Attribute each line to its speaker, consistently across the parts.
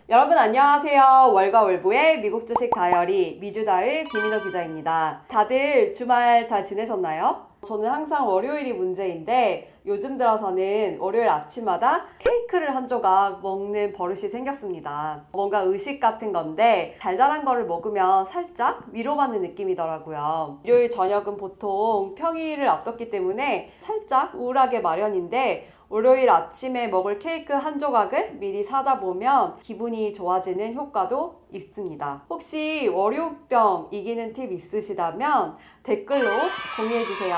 Speaker 1: 여러분 안녕하세요. 월가월부의 미국 주식 다이어리 미주다의 김인호 기자입니다. 다들 주말 잘 지내셨나요? 저는 항상 월요일이 문제인데 요즘 들어서는 월요일 아침마다 케이크를 한 조각 먹는 버릇이 생겼습니다. 뭔가 의식 같은 건데 달달한 거를 먹으면 살짝 위로받는 느낌이더라고요. 일요일 저녁은 보통 평일을 앞뒀기 때문에 살짝 우울하게 마련인데 월요일 아침에 먹을 케이크 한 조각을 미리 사다 보면 기분이 좋아지는 효과도 있습니다. 혹시 월요병 이기는 팁 있으시다면 댓글로 공유해주세요.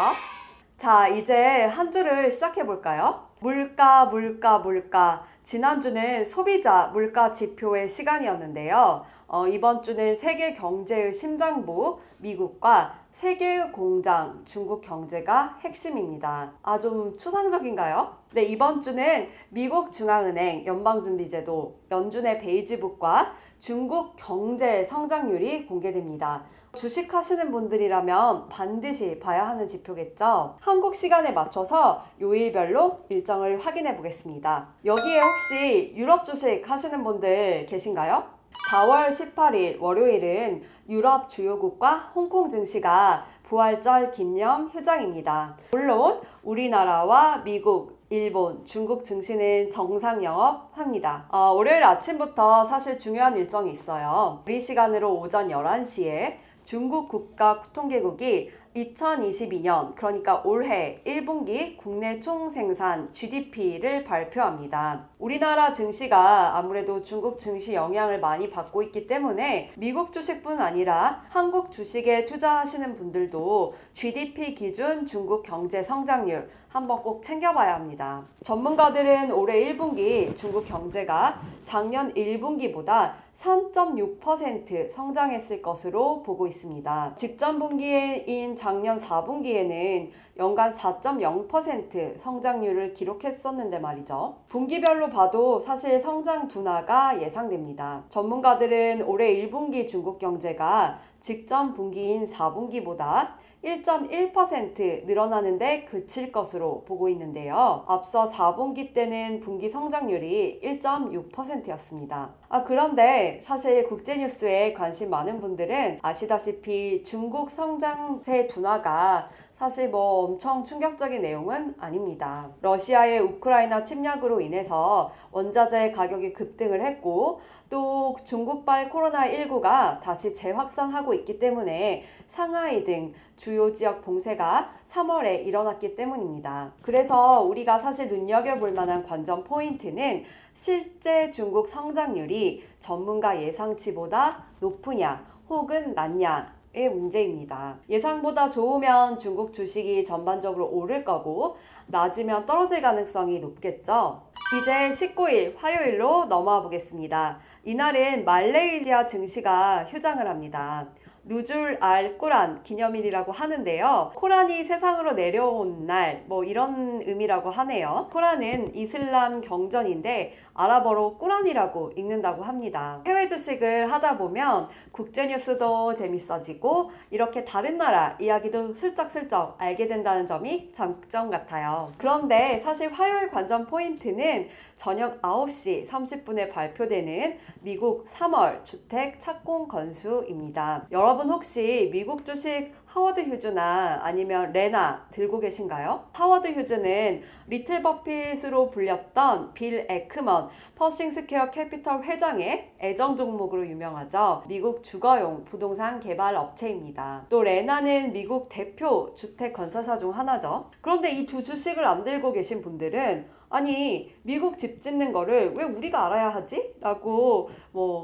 Speaker 1: 자, 이제 한 주를 시작해볼까요? 물가. 지난주는 소비자 물가 지표의 시간이었는데요. 이번 주는 세계 경제의 심장부 미국과 세계의 공장 중국 경제가 핵심입니다. 좀 추상적인가요? 네, 이번 주는 미국 중앙은행 연방준비제도 연준의 베이지북과 중국 경제 성장률이 공개됩니다. 주식하시는 분들이라면 반드시 봐야 하는 지표겠죠? 한국 시간에 맞춰서 요일별로 일정을 확인해 보겠습니다. 여기에 혹시 유럽 주식 하시는 분들 계신가요? 4월 18일 월요일은 유럽 주요국과 홍콩 증시가 부활절 기념 휴장입니다. 물론 우리나라와 미국, 일본, 중국 증시는 정상 영업합니다. 월요일 아침부터 사실 중요한 일정이 있어요. 우리 시간으로 오전 11시에 중국 국가통계국이 2022년 그러니까 올해 1분기 국내 총생산 GDP를 발표합니다. 우리나라 증시가 아무래도 중국 증시 영향을 많이 받고 있기 때문에 미국 주식뿐 아니라 한국 주식에 투자하시는 분들도 GDP 기준 중국 경제 성장률 한번 꼭 챙겨봐야 합니다. 전문가들은 올해 1분기 중국 경제가 작년 1분기보다 3.6% 성장했을 것으로 보고 있습니다. 직전 분기인 작년 4분기에는 연간 4.0% 성장률을 기록했었는데 말이죠. 분기별로 봐도 사실 성장 둔화가 예상됩니다. 전문가들은 올해 1분기 중국 경제가 직전 분기인 4분기보다 1.1% 늘어나는데 그칠 것으로 보고 있는데요. 앞서 4분기 때는 분기 성장률이 1.6%였습니다. 그런데 사실 국제뉴스에 관심 많은 분들은 아시다시피 중국 성장세 둔화가 사실 엄청 충격적인 내용은 아닙니다. 러시아의 우크라이나 침략으로 인해서 원자재 가격이 급등을 했고 또 중국발 코로나19가 다시 재확산하고 있기 때문에 상하이 등 주요 지역 봉쇄가 3월에 일어났기 때문입니다. 그래서 우리가 사실 눈여겨볼 만한 관전 포인트는 실제 중국 성장률이 전문가 예상치보다 높으냐 혹은 낮냐 의 문제입니다. 예상보다 좋으면 중국 주식이 전반적으로 오를 거고 낮으면 떨어질 가능성이 높겠죠. 이제 19일 화요일로 넘어와 보겠습니다. 이날은 말레이시아 증시가 휴장을 합니다. 누줄 알 꾸란 기념일이라고 하는데요. 코란이 세상으로 내려온 날 이런 의미라고 하네요. 코란은 이슬람 경전인데 아랍어로 꾸란이라고 읽는다고 합니다. 해외 주식을 하다 보면 국제뉴스도 재밌어지고 이렇게 다른 나라 이야기도 슬쩍슬쩍 알게 된다는 점이 장점 같아요. 그런데 사실 화요일 관전 포인트는 저녁 9시 30분에 발표되는 미국 3월 주택 착공 건수입니다. 여러분 혹시 미국 주식 하워드 휴즈나 아니면 레나 들고 계신가요? 하워드 휴즈는 리틀 버핏으로 불렸던 빌 에크먼 퍼싱 스퀘어 캐피털 회장의 애정 종목으로 유명하죠. 미국 주거용 부동산 개발 업체입니다. 또 레나는 미국 대표 주택 건설사 중 하나죠. 그런데 이 두 주식을 안 들고 계신 분들은 아니 미국 집 짓는 거를 왜 우리가 알아야 하지? 라고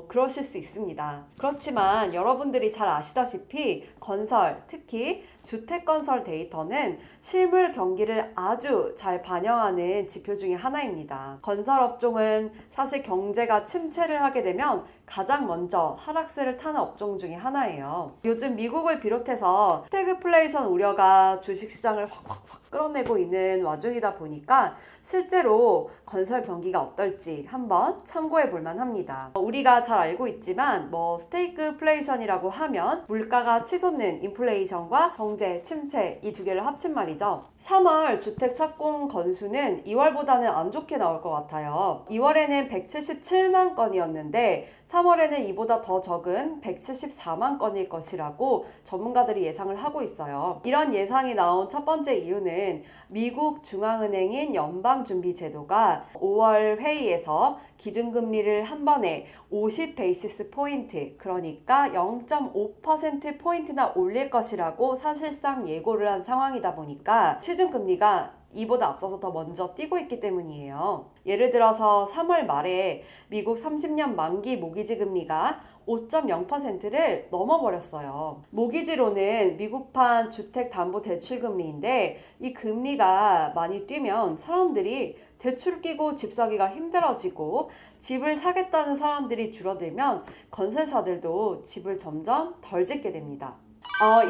Speaker 1: 그러실 수 있습니다. 그렇지만 여러분들이 잘 아시다시피 건설, 특히 주택건설 데이터는 실물 경기를 아주 잘 반영하는 지표 중에 하나입니다. 건설업종은 사실 경제가 침체를 하게 되면 가장 먼저 하락세를 타는 업종 중에 하나예요. 요즘 미국을 비롯해서 스태그플레이션 우려가 주식시장을 확 끌어내고 있는 와중이다 보니까 실제로 건설 경기가 어떨지 한번 참고해 볼 만합니다. 우리가 잘 알고 있지만 스태그플레이션이라고 하면 물가가 치솟는 인플레이션과 경제 경제 침체 이 두 개를 합친 말이죠. 3월 주택 착공 건수는 2월보다는 안 좋게 나올 것 같아요. 2월에는 177만 건이었는데 3월에는 이보다 더 적은 174만 건일 것이라고 전문가들이 예상을 하고 있어요. 이런 예상이 나온 첫 번째 이유는 미국 중앙은행인 연방준비제도가 5월 회의에서 기준금리를 한 번에 50 베이시스 포인트, 그러니까 0.5%포인트나 올릴 것이라고 사실상 예고를 한 상황이다 보니까 시중금리가 이보다 앞서서 더 먼저 뛰고 있기 때문이에요. 예를 들어서 3월 말에 미국 30년 만기 모기지 금리가 5.0%를 넘어버렸어요. 모기지로는 미국판 주택담보대출금리인데 이 금리가 많이 뛰면 사람들이 대출 끼고 집 사기가 힘들어지고 집을 사겠다는 사람들이 줄어들면 건설사들도 집을 점점 덜 짓게 됩니다.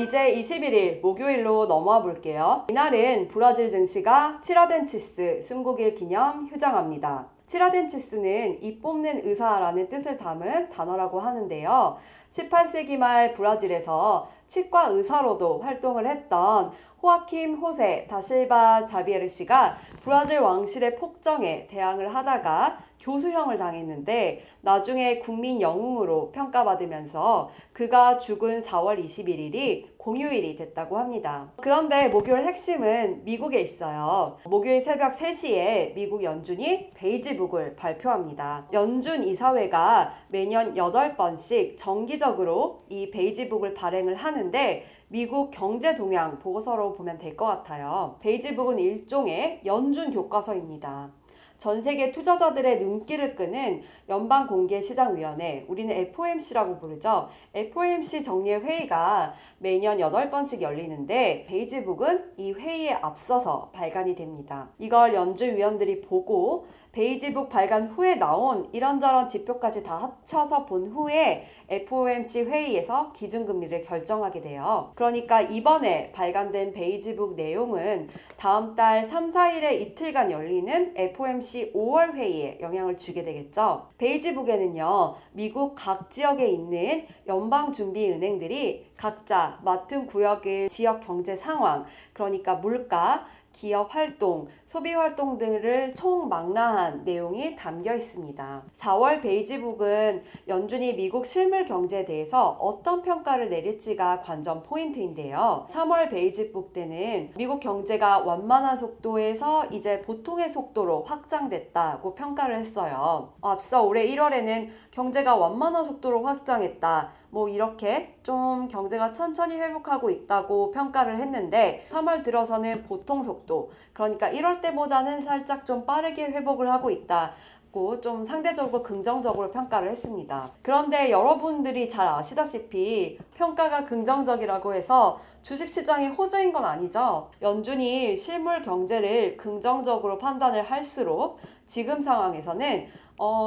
Speaker 1: 이제 21일 목요일로 넘어와 볼게요. 이날은 브라질 증시가 티라덴치스 순국일 기념 휴장합니다. 티라덴치스는 이 뽑는 의사라는 뜻을 담은 단어라고 하는데요. 18세기 말 브라질에서 치과 의사로도 활동을 했던 호아킴 호세 다실바 자비에르 씨가 브라질 왕실의 폭정에 대항을 하다가 교수형을 당했는데 나중에 국민 영웅으로 평가받으면서 그가 죽은 4월 21일이 공휴일이 됐다고 합니다. 그런데 목요일 핵심은 미국에 있어요. 목요일 새벽 3시에 미국 연준이 베이지북을 발표합니다. 연준 이사회가 매년 8번씩 정기적으로 이 베이지북을 발행을 하는데 미국 경제 동향 보고서로 보면 될 것 같아요. 베이지북은 일종의 연준 교과서입니다. 전 세계 투자자들의 눈길을 끄는 연방공개시장위원회, 우리는 FOMC라고 부르죠. FOMC 정례 회의가 매년 8번씩 열리는데 베이지북은 이 회의에 앞서서 발간이 됩니다. 이걸 연준 위원들이 보고 베이지북 발간 후에 나온 이런저런 지표까지 다 합쳐서 본 후에 FOMC 회의에서 기준금리를 결정하게 돼요. 그러니까 이번에 발간된 베이지북 내용은 다음 달 3, 4일에 이틀간 열리는 FOMC 5월 회의에 영향을 주게 되겠죠. 베이지북에는요, 미국 각 지역에 있는 연방준비은행들이 각자 맡은 구역의 지역 경제 상황, 그러니까 물가, 기업 활동, 소비 활동 등을 총망라한 내용이 담겨 있습니다. 4월 베이지북은 연준이 미국 실물 경제에 대해서 어떤 평가를 내릴지가 관전 포인트인데요. 3월 베이지북 때는 미국 경제가 완만한 속도에서 이제 보통의 속도로 확장됐다고 평가를 했어요. 앞서 올해 1월에는 경제가 완만한 속도로 확장했다. 이렇게 좀 경제가 천천히 회복하고 있다고 평가를 했는데 3월 들어서는 보통 속도, 그러니까 1월 때보다는 살짝 좀 빠르게 회복을 하고 있다고 좀 상대적으로 긍정적으로 평가를 했습니다. 그런데 여러분들이 잘 아시다시피 평가가 긍정적이라고 해서 주식시장이 호재인 건 아니죠. 연준이 실물 경제를 긍정적으로 판단을 할수록 지금 상황에서는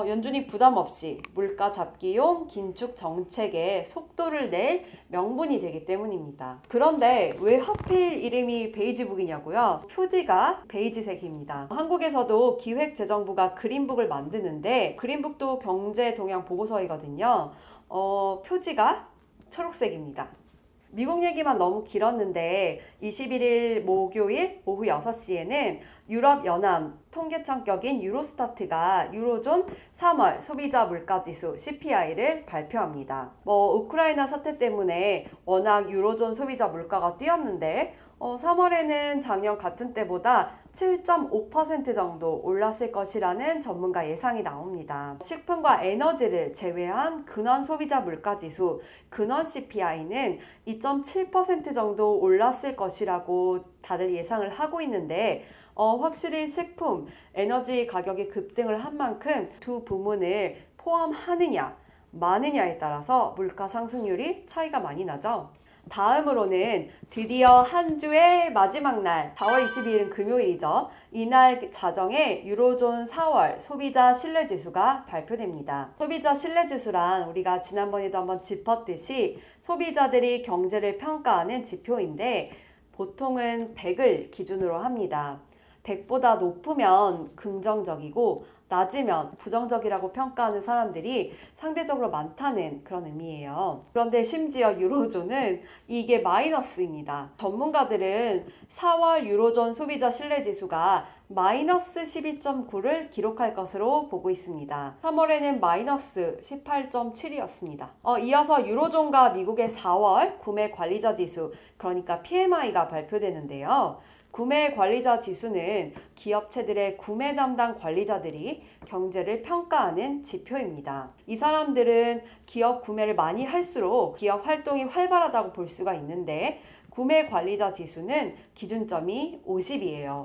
Speaker 1: 연준이 부담 없이 물가 잡기용 긴축 정책에 속도를 낼 명분이 되기 때문입니다. 그런데 왜 하필 이름이 베이지북이냐고요? 표지가 베이지색입니다. 한국에서도 기획재정부가 그린북을 만드는데 그린북도 경제 동향 보고서이거든요. 표지가 초록색입니다. 미국 얘기만 너무 길었는데 21일 목요일 오후 6시에는 유럽연합 통계청격인 유로스타트가 유로존 3월 소비자 물가지수 CPI를 발표합니다. 우크라이나 사태 때문에 워낙 유로존 소비자 물가가 뛰었는데 3월에는 작년 같은 때보다 7.5% 정도 올랐을 것이라는 전문가 예상이 나옵니다. 식품과 에너지를 제외한 근원 소비자 물가지수, 근원 CPI는 2.7% 정도 올랐을 것이라고 다들 예상을 하고 있는데 확실히 식품, 에너지 가격이 급등을 한 만큼 두 부문을 포함하느냐, 마느냐에 따라서 물가 상승률이 차이가 많이 나죠. 다음으로는 드디어 한 주의 마지막 날 4월 22일은 금요일이죠. 이날 자정에 유로존 4월 소비자 신뢰지수가 발표됩니다. 소비자 신뢰지수란 우리가 지난번에도 한번 짚었듯이 소비자들이 경제를 평가하는 지표인데 보통은 100을 기준으로 합니다. 100보다 높으면 긍정적이고 낮으면 부정적이라고 평가하는 사람들이 상대적으로 많다는 그런 의미예요. 그런데 심지어 유로존은 이게 마이너스입니다. 전문가들은 4월 유로존 소비자 신뢰지수가 마이너스 12.9를 기록할 것으로 보고 있습니다. 3월에는 마이너스 18.7이었습니다. 이어서 유로존과 미국의 4월 구매 관리자 지수, 그러니까 PMI가 발표되는데요. 구매 관리자 지수는 기업체들의 구매 담당 관리자들이 경제를 평가하는 지표입니다. 이 사람들은 기업 구매를 많이 할수록 기업 활동이 활발하다고 볼 수가 있는데 구매 관리자 지수는 기준점이 50이에요.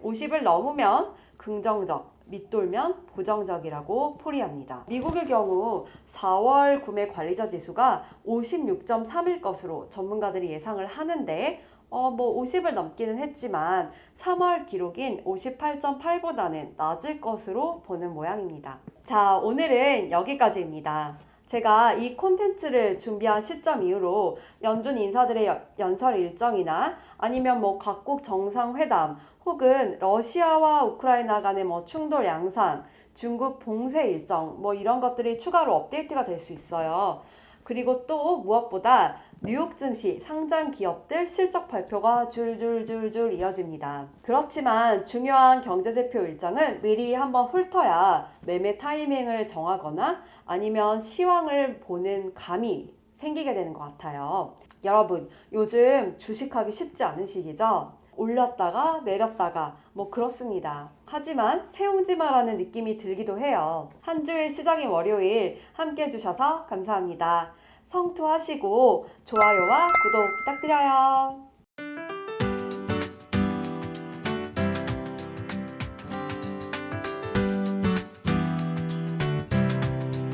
Speaker 1: 50을 넘으면 긍정적, 밑돌면 부정적이라고 포리합니다. 미국의 경우 4월 구매 관리자 지수가 56.3일 것으로 전문가들이 예상을 하는데 50을 넘기는 했지만 3월 기록인 58.8보다는 낮을 것으로 보는 모양입니다. 자, 오늘은 여기까지입니다. 제가 이 콘텐츠를 준비한 시점 이후로 연준 인사들의 연설 일정이나 아니면 각국 정상회담 혹은 러시아와 우크라이나 간의 충돌 양상, 중국 봉쇄 일정 이런 것들이 추가로 업데이트가 될 수 있어요. 그리고 또 무엇보다 뉴욕 증시 상장 기업들 실적 발표가 줄줄줄줄 이어집니다. 그렇지만 중요한 경제지표 일정은 미리 한번 훑어야 매매 타이밍을 정하거나 아니면 시황을 보는 감이 생기게 되는 것 같아요. 여러분, 요즘 주식하기 쉽지 않은 시기죠? 올렸다가 내렸다가 그렇습니다. 하지만 세용지마라는 느낌이 들기도 해요. 한 주의 시작인 월요일 함께 해주셔서 감사합니다. 성투하시고 좋아요와 구독 부탁드려요.